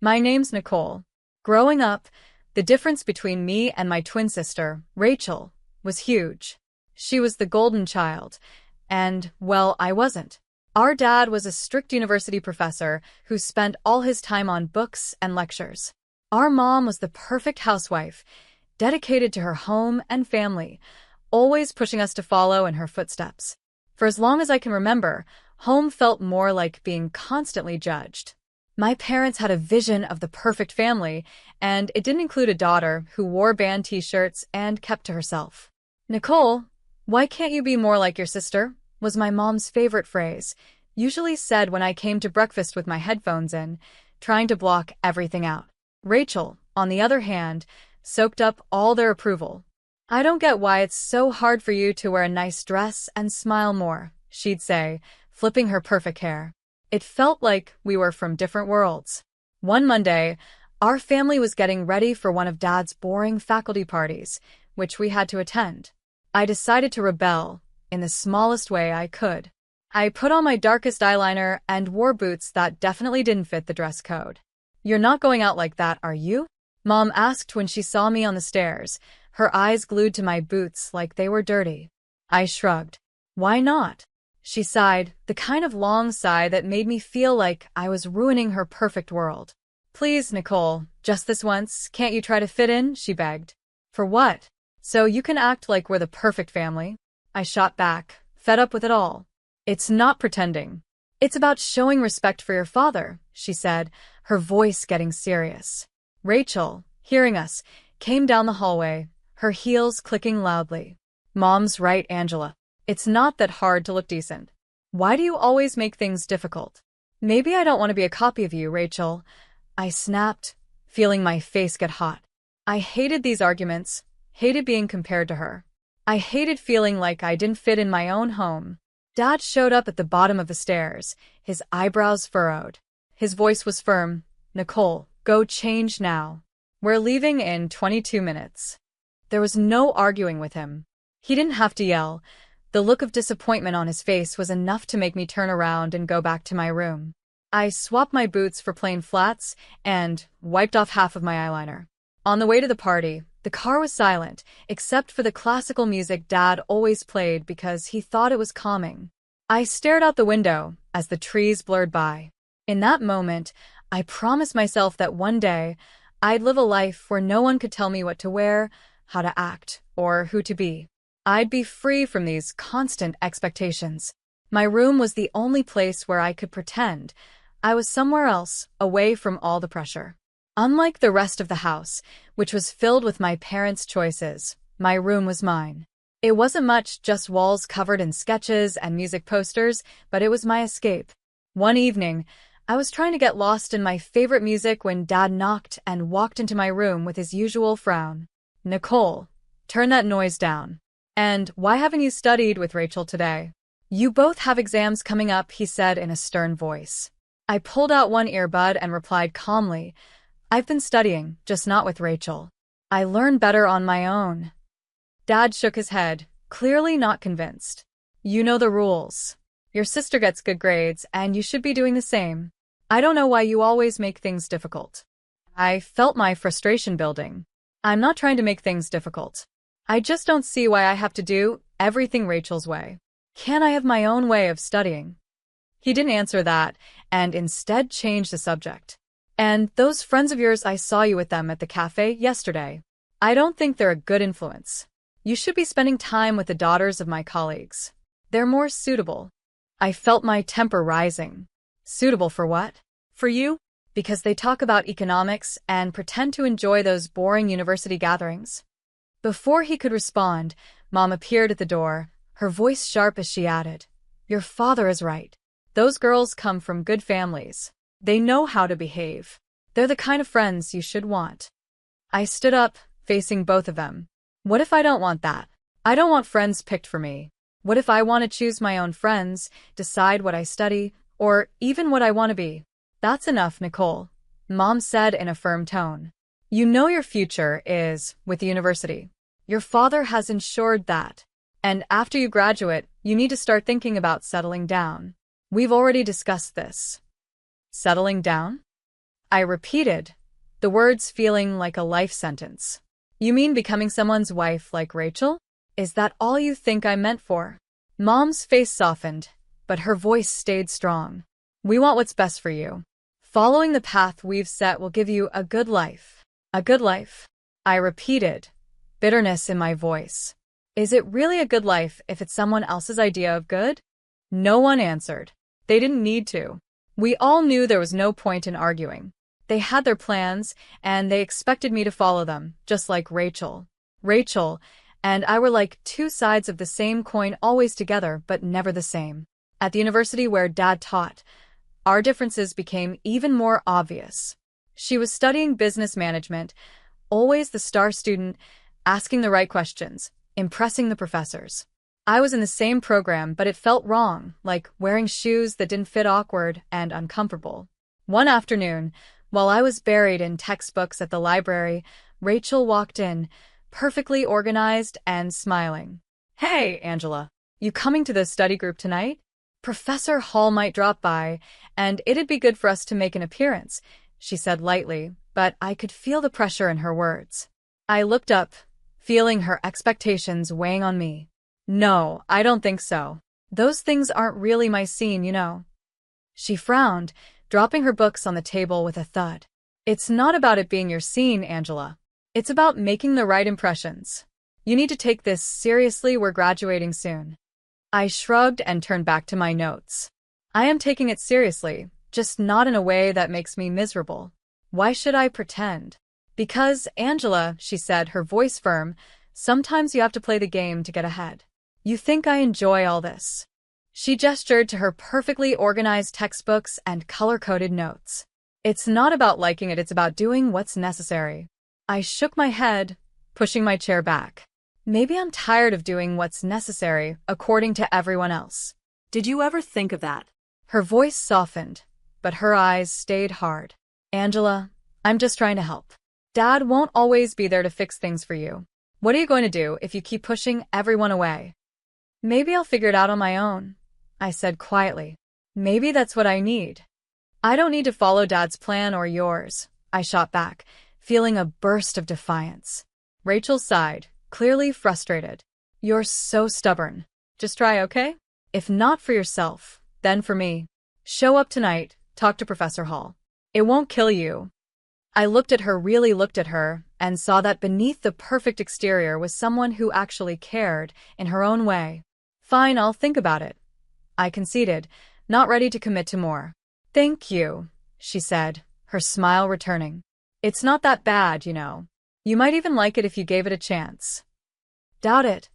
My name's Nicole. Growing up, the difference between me and my twin sister, Rachel, was huge. She was the golden child, and, well, I wasn't. Our dad was a strict university professor who spent all his time on books and lectures. Our mom was the perfect housewife, dedicated to her home and family, always pushing us to follow in her footsteps. For as long as I can remember, home felt more like being constantly judged. My parents had a vision of the perfect family, and it didn't include a daughter who wore band t-shirts and kept to herself. "Nicole, why can't you be more like your sister?" was my mom's favorite phrase, usually said when I came to breakfast with my headphones in, trying to block everything out. Rachel, on the other hand, soaked up all their approval. "I don't get why it's so hard for you to wear a nice dress and smile more," she'd say, flipping her perfect hair. It felt like we were from different worlds. One Monday, our family was getting ready for one of Dad's boring faculty parties, which we had to attend. I decided to rebel in the smallest way I could. I put on my darkest eyeliner and wore boots that definitely didn't fit the dress code. "You're not going out like that, are you?" Mom asked when she saw me on the stairs, her eyes glued to my boots like they were dirty. I shrugged. "Why not?" She sighed, the kind of long sigh that made me feel like I was ruining her perfect world. "Please, Nicole, just this once, can't you try to fit in?" she begged. "For what? So you can act like we're the perfect family?" I shot back, fed up with it all. "It's not pretending. It's about showing respect for your father," she said, her voice getting serious. Rachel, hearing us, came down the hallway, her heels clicking loudly. "Mom's right, Angela. It's not that hard to look decent. Why do you always make things difficult?" "Maybe I don't want to be a copy of you, Rachel," I snapped, feeling my face get hot. I hated these arguments, hated being compared to her. I hated feeling like I didn't fit in my own home. Dad showed up at the bottom of the stairs, his eyebrows furrowed. His voice was firm. "Nicole, go change now. We're leaving in 22 minutes. There was no arguing with him. He didn't have to yell. The look of disappointment on his face was enough to make me turn around and go back to my room. I swapped my boots for plain flats and wiped off half of my eyeliner. On the way to the party, the car was silent, except for the classical music Dad always played because he thought it was calming. I stared out the window as the trees blurred by. In that moment, I promised myself that one day, I'd live a life where no one could tell me what to wear, how to act, or who to be. I'd be free from these constant expectations. My room was the only place where I could pretend I was somewhere else, away from all the pressure. Unlike the rest of the house, which was filled with my parents' choices, my room was mine. It wasn't much, just walls covered in sketches and music posters, but it was my escape. One evening, I was trying to get lost in my favorite music when Dad knocked and walked into my room with his usual frown. "Nicole, turn that noise down. And why haven't you studied with Rachel today?" "You both have exams coming up," he said in a stern voice. I pulled out one earbud and replied calmly, "I've been studying, just not with Rachel. I learn better on my own." Dad shook his head, clearly not convinced. "You know the rules. Your sister gets good grades, and you should be doing the same. I don't know why you always make things difficult." I felt my frustration building. "I'm not trying to make things difficult. I just don't see why I have to do everything Rachel's way. Can't I have my own way of studying?" He didn't answer that, and instead changed the subject. "And those friends of yours, I saw you with them at the cafe yesterday. I don't think they're a good influence. You should be spending time with the daughters of my colleagues. They're more suitable." I felt my temper rising. Suitable for what? For you? Because they talk about economics and pretend to enjoy those boring university gatherings. Before he could respond, Mom appeared at the door, her voice sharp as she added, "Your father is right. Those girls come from good families. They know how to behave. They're the kind of friends you should want." I stood up, facing both of them. What if I don't want that? I don't want friends picked for me. What if I want to choose my own friends, decide what I study, or even what I want to be? "That's enough, Nicole," Mom said in a firm tone. "You know your future is with the university. Your father has ensured that. And after you graduate, you need to start thinking about settling down. We've already discussed this." "Settling down?" I repeated, the words feeling like a life sentence. You mean becoming someone's wife like Rachel? Is that all you think I meant for? Mom's face softened, but her voice stayed strong. We want what's best for you. Following the path we've set will give you a good life. A good life. I repeated, bitterness in my voice. Is it really a good life if it's someone else's idea of good? No one answered. They didn't need to. We all knew there was no point in arguing. They had their plans, and they expected me to follow them, just like Rachel. Rachel and I were like two sides of the same coin, always together, but never the same. At the university where Dad taught, our differences became even more obvious. She was studying business management, always the star student, asking the right questions, impressing the professors. I was in the same program, but it felt wrong, like wearing shoes that didn't fit, awkward and uncomfortable. One afternoon, while I was buried in textbooks at the library, Rachel walked in, perfectly organized and smiling. Hey, Angela, you coming to the study group tonight? Professor Hall might drop by, and it'd be good for us to make an appearance, she said lightly, but I could feel the pressure in her words. I looked up, feeling her expectations weighing on me. No, I don't think so. Those things aren't really my scene, you know. She frowned, dropping her books on the table with a thud. It's not about it being your scene, Angela. It's about making the right impressions. You need to take this seriously, we're graduating soon. I shrugged and turned back to my notes. I am taking it seriously, just not in a way that makes me miserable. Why should I pretend? Because, Angela, she said, her voice firm, sometimes you have to play the game to get ahead. You think I enjoy all this? She gestured to her perfectly organized textbooks and color-coded notes. It's not about liking it, it's about doing what's necessary. I shook my head, pushing my chair back. Maybe I'm tired of doing what's necessary according to everyone else. Did you ever think of that? Her voice softened, but her eyes stayed hard. Angela, I'm just trying to help. Dad won't always be there to fix things for you. What are you going to do if you keep pushing everyone away? Maybe I'll figure it out on my own, I said quietly. Maybe that's what I need. I don't need to follow Dad's plan or yours, I shot back, feeling a burst of defiance. Rachel sighed, clearly frustrated. You're so stubborn. Just try, okay? If not for yourself, then for me. Show up tonight, talk to Professor Hall. It won't kill you. I looked at her, really looked at her, and saw that beneath the perfect exterior was someone who actually cared, in her own way. Fine, I'll think about it. I conceded, not ready to commit to more. Thank you, she said, her smile returning. It's not that bad, you know. You might even like it if you gave it a chance. Doubt it,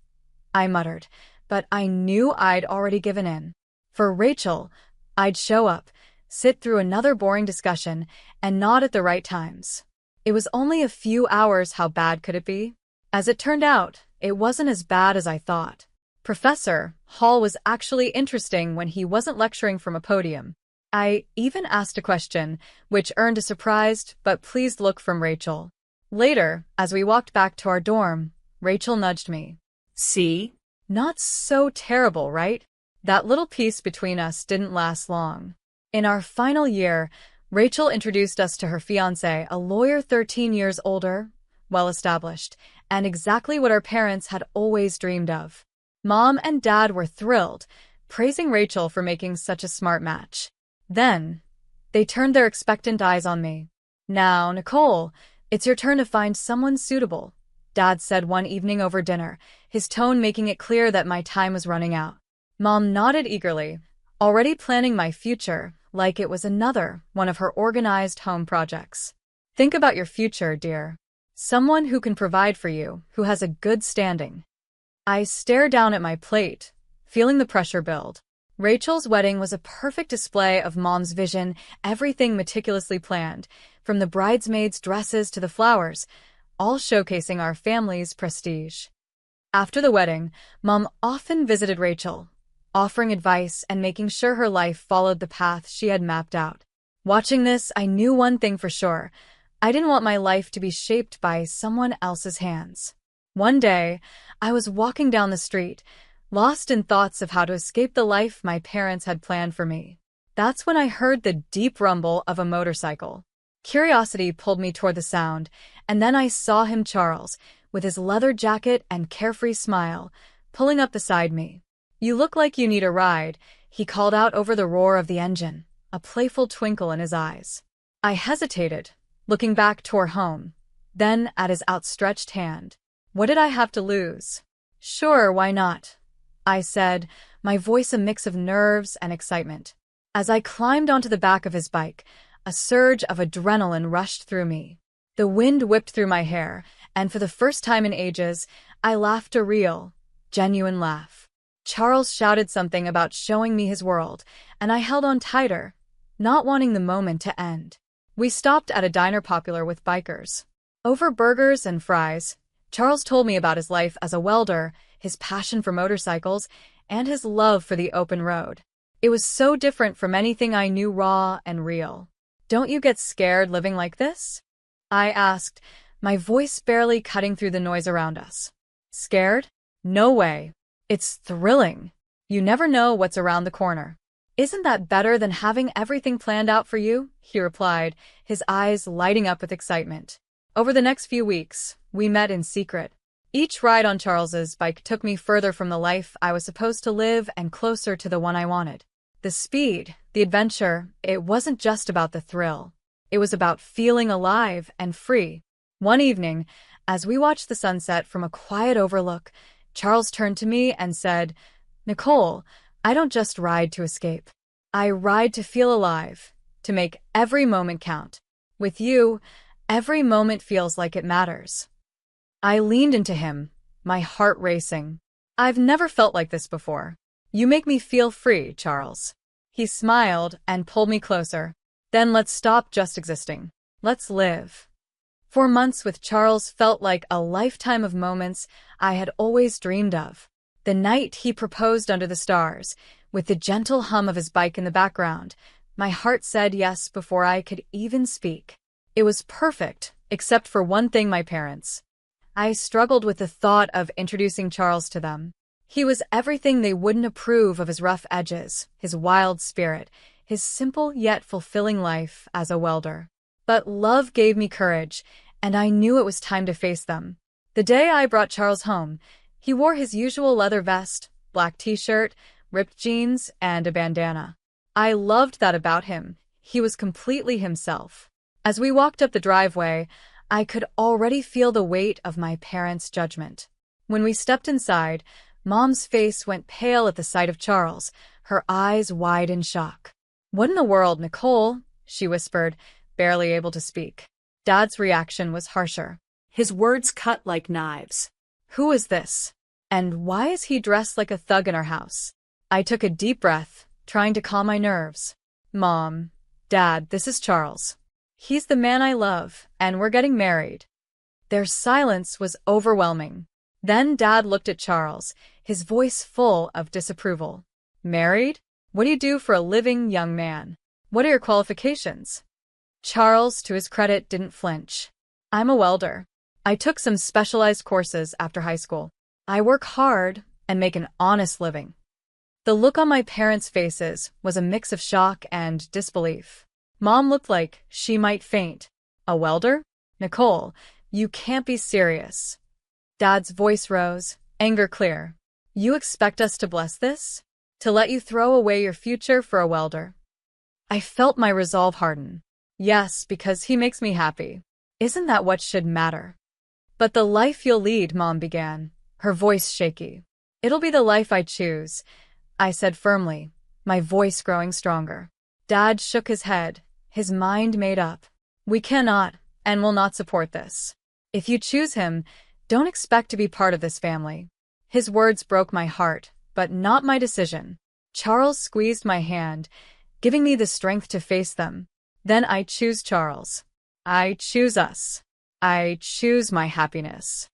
I muttered, but I knew I'd already given in. For Rachel, I'd show up, sit through another boring discussion, and nod at the right times. It was only a few hours, how bad could it be? As it turned out, it wasn't as bad as I thought. Professor Hall was actually interesting when he wasn't lecturing from a podium. I even asked a question, which earned a surprised but pleased look from Rachel. Later, as we walked back to our dorm, Rachel nudged me. See? Not so terrible, right? That little piece between us didn't last long. In our final year, Rachel introduced us to her fiancé, a lawyer 13 years older, well-established, and exactly what our parents had always dreamed of. Mom and Dad were thrilled, praising Rachel for making such a smart match. Then, they turned their expectant eyes on me. Now, Nicole, it's your turn to find someone suitable, Dad said one evening over dinner, his tone making it clear that my time was running out. Mom nodded eagerly, already planning my future, like it was another one of her organized home projects. Think about your future, dear. Someone who can provide for you, who has a good standing. I stared down at my plate, feeling the pressure build. Rachel's wedding was a perfect display of Mom's vision, everything meticulously planned, from the bridesmaids' dresses to the flowers, all showcasing our family's prestige. After the wedding, Mom often visited Rachel, offering advice and making sure her life followed the path she had mapped out. Watching this, I knew one thing for sure. I didn't want my life to be shaped by someone else's hands. One day, I was walking down the street, lost in thoughts of how to escape the life my parents had planned for me. That's when I heard the deep rumble of a motorcycle. Curiosity pulled me toward the sound, and then I saw him, Charles, with his leather jacket and carefree smile, pulling up beside me. "You look like you need a ride," he called out over the roar of the engine, a playful twinkle in his eyes. I hesitated, looking back toward home, then at his outstretched hand. What did I have to lose? "Sure, why not?" I said, my voice a mix of nerves and excitement. As I climbed onto the back of his bike, a surge of adrenaline rushed through me. The wind whipped through my hair, and for the first time in ages, I laughed a real, genuine laugh. Charles shouted something about showing me his world, and I held on tighter, not wanting the moment to end. We stopped at a diner popular with bikers. Over burgers and fries, Charles told me about his life as a welder, his passion for motorcycles, and his love for the open road. It was so different from anything I knew, raw and real. "Don't you get scared living like this?" I asked, my voice barely cutting through the noise around us. "Scared? No way. It's thrilling. You never know what's around the corner." "Isn't that better than having everything planned out for you?" he replied, his eyes lighting up with excitement. Over the next few weeks, we met in secret. Each ride on Charles's bike took me further from the life I was supposed to live and closer to the one I wanted. The speed, the adventure, it wasn't just about the thrill. It was about feeling alive and free. One evening, as we watched the sunset from a quiet overlook, Charles turned to me and said, "Nicole, I don't just ride to escape. I ride to feel alive, to make every moment count. With you, every moment feels like it matters." I leaned into him, my heart racing. "I've never felt like this before. You make me feel free, Charles." He smiled and pulled me closer. "Then let's stop just existing. Let's live." 4 months with Charles felt like a lifetime of moments I had always dreamed of. The night he proposed under the stars, with the gentle hum of his bike in the background, my heart said yes before I could even speak. It was perfect, except for one thing: my parents. I struggled with the thought of introducing Charles to them. He was everything they wouldn't approve of: his rough edges, his wild spirit, his simple yet fulfilling life as a welder. But love gave me courage, and I knew it was time to face them. The day I brought Charles home, he wore his usual leather vest, black t-shirt, ripped jeans, and a bandana. I loved that about him. He was completely himself. As we walked up the driveway, I could already feel the weight of my parents' judgment. When we stepped inside, Mom's face went pale at the sight of Charles, her eyes wide in shock. "What in the world, Nicole?" she whispered, barely able to speak. Dad's reaction was harsher. His words cut like knives. "Who is this? And why is he dressed like a thug in our house?" I took a deep breath, trying to calm my nerves. "Mom, Dad, this is Charles. He's the man I love, and we're getting married." Their silence was overwhelming. Then Dad looked at Charles, his voice full of disapproval. "Married? What do you do for a living, young man? What are your qualifications?" Charles, to his credit, didn't flinch. "I'm a welder. I took some specialized courses after high school. I work hard and make an honest living." The look on my parents' faces was a mix of shock and disbelief. Mom looked like she might faint. "A welder? Nicole, you can't be serious." Dad's voice rose, anger clear. "You expect us to bless this? To let you throw away your future for a welder?" I felt my resolve harden. "Yes, because he makes me happy. Isn't that what should matter?" "But the life you'll lead," Mom began, her voice shaky. "It'll be the life I choose," I said firmly, my voice growing stronger. Dad shook his head, his mind made up. "We cannot and will not support this. If you choose him, don't expect to be part of this family." His words broke my heart, but not my decision. Charles squeezed my hand, giving me the strength to face them. "Then I choose Charles. I choose us. I choose my happiness."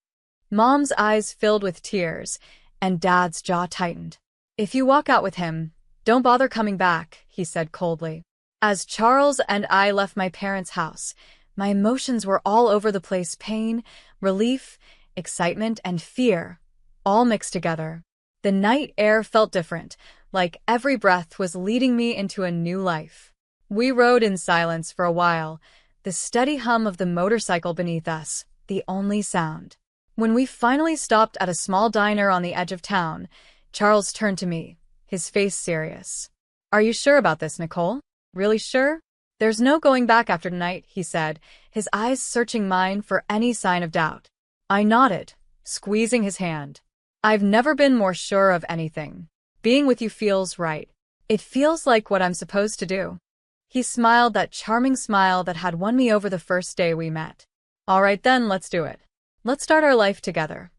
Mom's eyes filled with tears, and Dad's jaw tightened. "If you walk out with him, don't bother coming back," he said coldly. As Charles and I left my parents' house, my emotions were all over the place: pain, relief, excitement, and fear, all mixed together. The night air felt different, like every breath was leading me into a new life. We rode in silence for a while, the steady hum of the motorcycle beneath us, the only sound. When we finally stopped at a small diner on the edge of town, Charles turned to me, his face serious. "Are you sure about this, Nicole? Really sure? There's no going back after tonight," he said, his eyes searching mine for any sign of doubt. I nodded, squeezing his hand. "I've never been more sure of anything. Being with you feels right. It feels like what I'm supposed to do." He smiled that charming smile that had won me over the first day we met. "All right then, let's do it. Let's start our life together."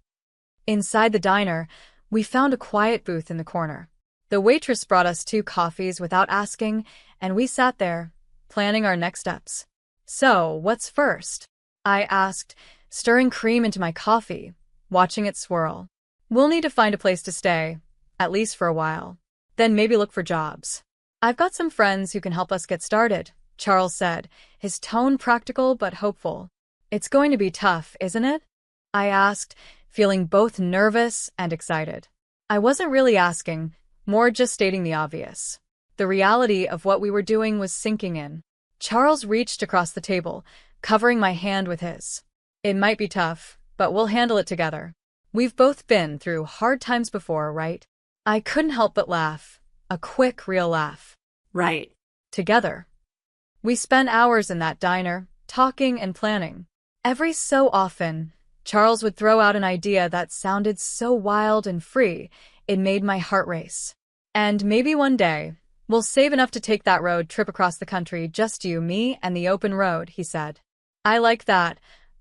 Inside the diner, we found a quiet booth in the corner. The waitress brought us 2 coffees without asking, and we sat there, planning our next steps. "So, what's first?" I asked, stirring cream into my coffee, watching it swirl. "We'll need to find a place to stay, at least for a while. Then maybe look for jobs. I've got some friends who can help us get started," Charles said, his tone practical but hopeful. "It's going to be tough, isn't it?" I asked, feeling both nervous and excited. I wasn't really asking, more just stating the obvious. The reality of what we were doing was sinking in. Charles reached across the table, covering my hand with his. "It might be tough, but we'll handle it together. We've both been through hard times before, right?" I couldn't help but laugh, a quick, real laugh. "Right." Together. We spent hours in that diner, talking and planning. Every so often, Charles would throw out an idea that sounded so wild and free, it made my heart race. "And maybe one day, we'll save enough to take that road trip across the country, just you, me, and the open road," he said. "I like that,"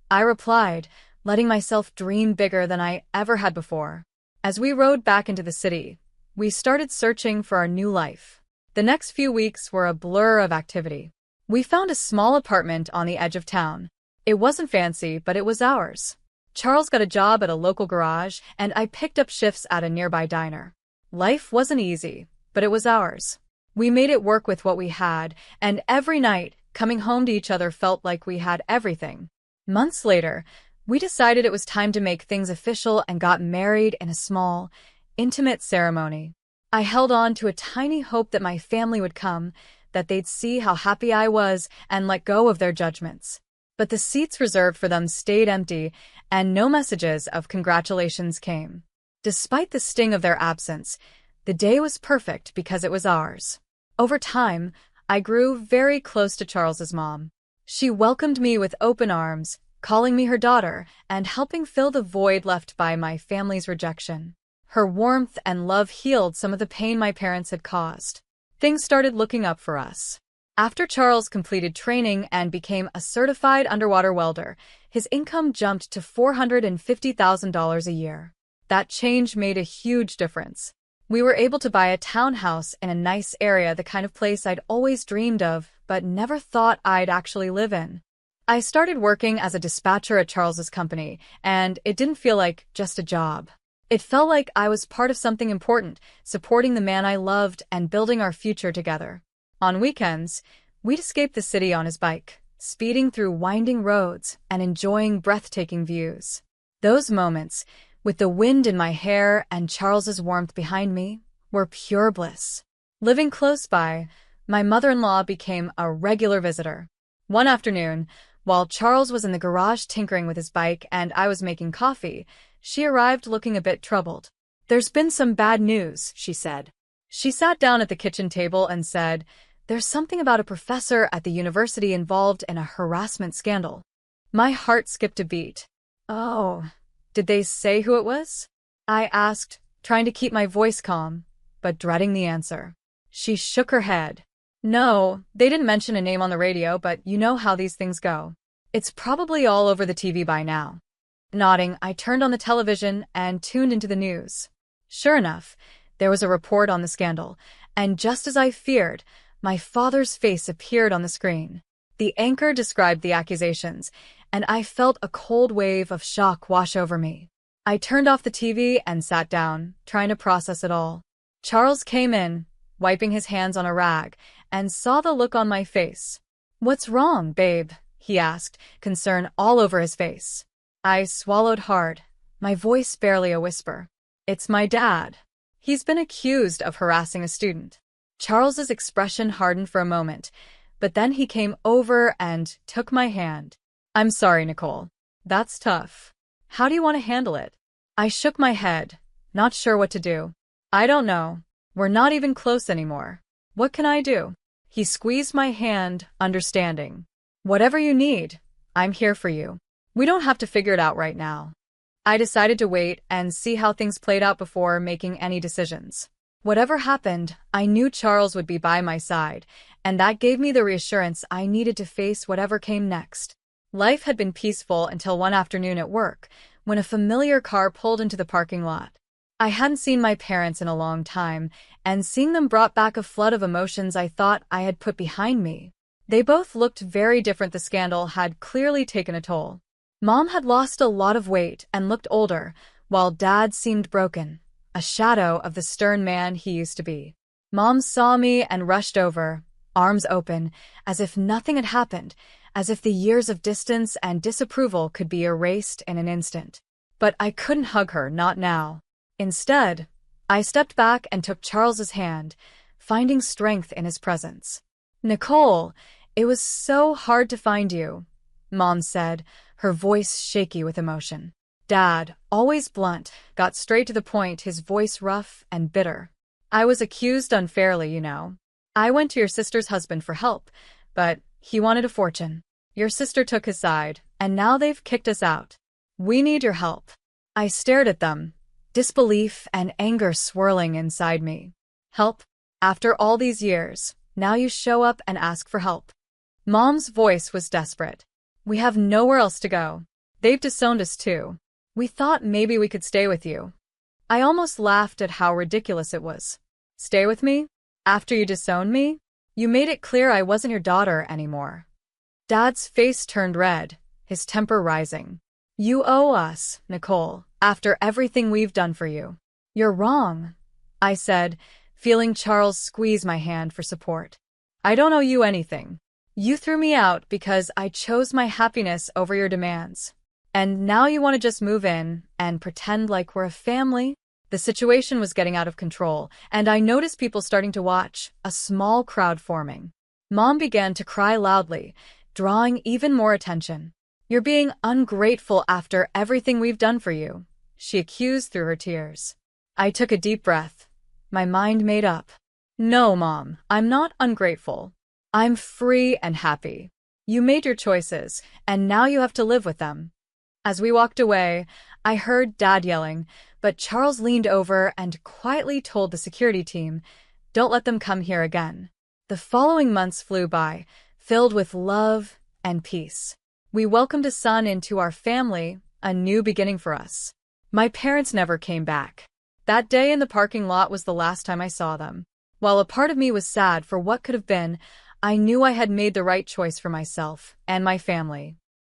I replied, letting myself dream bigger than I ever had before. As we rode back into the city, we started searching for our new life. The next few weeks were a blur of activity. We found a small apartment on the edge of town. It wasn't fancy, but it was ours. Charles got a job at a local garage, and I picked up shifts at a nearby diner. Life wasn't easy, but it was ours. We made it work with what we had, and every night, coming home to each other felt like we had everything. Months later, we decided it was time to make things official and got married in a small, intimate ceremony. I held on to a tiny hope that my family would come, that they'd see how happy I was and let go of their judgments. But the seats reserved for them stayed empty, and no messages of congratulations came. Despite the sting of their absence, the day was perfect because it was ours. Over time, I grew very close to Charles's mom. She welcomed me with open arms, calling me her daughter and helping fill the void left by my family's rejection. Her warmth and love healed some of the pain my parents had caused. Things started looking up for us. After Charles completed training and became a certified underwater welder, his income jumped to $450,000 a year. That change made a huge difference. We were able to buy a townhouse in a nice area, the kind of place I'd always dreamed of, but never thought I'd actually live in. I started working as a dispatcher at Charles's company, and it didn't feel like just a job. It felt like I was part of something important, supporting the man I loved and building our future together. On weekends, we'd escape the city on his bike, speeding through winding roads and enjoying breathtaking views. Those moments, with the wind in my hair and Charles's warmth behind me, were pure bliss. Living close by, my mother-in-law became a regular visitor. One afternoon, while Charles was in the garage tinkering with his bike and I was making coffee, she arrived looking a bit troubled. "There's been some bad news," she said. She sat down at the kitchen table and said, "There's something about a professor at the university involved in a harassment scandal." My heart skipped a beat. "Oh, did they say who it was?" I asked, trying to keep my voice calm, but dreading the answer. She shook her head. "No, they didn't mention a name on the radio, but you know how these things go. It's probably all over the TV by now." Nodding, I turned on the television and tuned into the news. Sure enough, there was a report on the scandal, and just as I feared, my father's face appeared on the screen. The anchor described the accusations, and I felt a cold wave of shock wash over me. I turned off the TV and sat down, trying to process it all. Charles came in, wiping his hands on a rag, and saw the look on my face. "What's wrong, babe?" he asked, concern all over his face. I swallowed hard, my voice barely a whisper. "It's my dad. He's been accused of harassing a student." Charles's expression hardened for a moment, but then he came over and took my hand. I'm sorry, Nicole. That's tough. How do you want to handle it? I shook my head, not sure what to do. I don't know. We're not even close anymore. What can I do? He squeezed my hand, understanding. Whatever you need, I'm here for you. We don't have to figure it out right now. I decided to wait and see how things played out before making any decisions. Whatever happened, I knew Charles would be by my side, and that gave me the reassurance I needed to face whatever came next. Life had been peaceful until one afternoon at work, when a familiar car pulled into the parking lot. I hadn't seen my parents in a long time, and seeing them brought back a flood of emotions I thought I had put behind me. They both looked very different. The scandal had clearly taken a toll. Mom had lost a lot of weight and looked older, while Dad seemed broken, a shadow of the stern man he used to be. Mom saw me and rushed over, arms open, as if nothing had happened, as if the years of distance and disapproval could be erased in an instant. But I couldn't hug her, not now. Instead, I stepped back and took Charles's hand, finding strength in his presence. Nicole, it was so hard to find you, Mom said, her voice shaky with emotion. Dad, always blunt, got straight to the point, his voice rough and bitter. I was accused unfairly, you know. I went to your sister's husband for help, but he wanted a fortune. Your sister took his side, and now they've kicked us out. We need your help. I stared at them, disbelief and anger swirling inside me. Help? After all these years, now you show up and ask for help. Mom's voice was desperate. We have nowhere else to go. They've disowned us too. We thought maybe we could stay with you. I almost laughed at how ridiculous it was. Stay with me? After you disowned me? You made it clear I wasn't your daughter anymore. Dad's face turned red, his temper rising. You owe us, Nicole, after everything we've done for you. You're wrong, I said, feeling Charles squeeze my hand for support. I don't owe you anything. You threw me out because I chose my happiness over your demands. And now you want to just move in and pretend like we're a family? The situation was getting out of control, and I noticed people starting to watch, a small crowd forming. Mom began to cry loudly, drawing even more attention. You're being ungrateful after everything we've done for you, she accused through her tears. I took a deep breath, my mind made up. No, Mom, I'm not ungrateful. I'm free and happy. You made your choices, and now you have to live with them. As we walked away, I heard Dad yelling, but Charles leaned over and quietly told the security team, "Don't let them come here again." The following months flew by, filled with love and peace. We welcomed a son into our family, a new beginning for us. My parents never came back. That day in the parking lot was the last time I saw them. While a part of me was sad for what could have been, I knew I had made the right choice for myself and my family.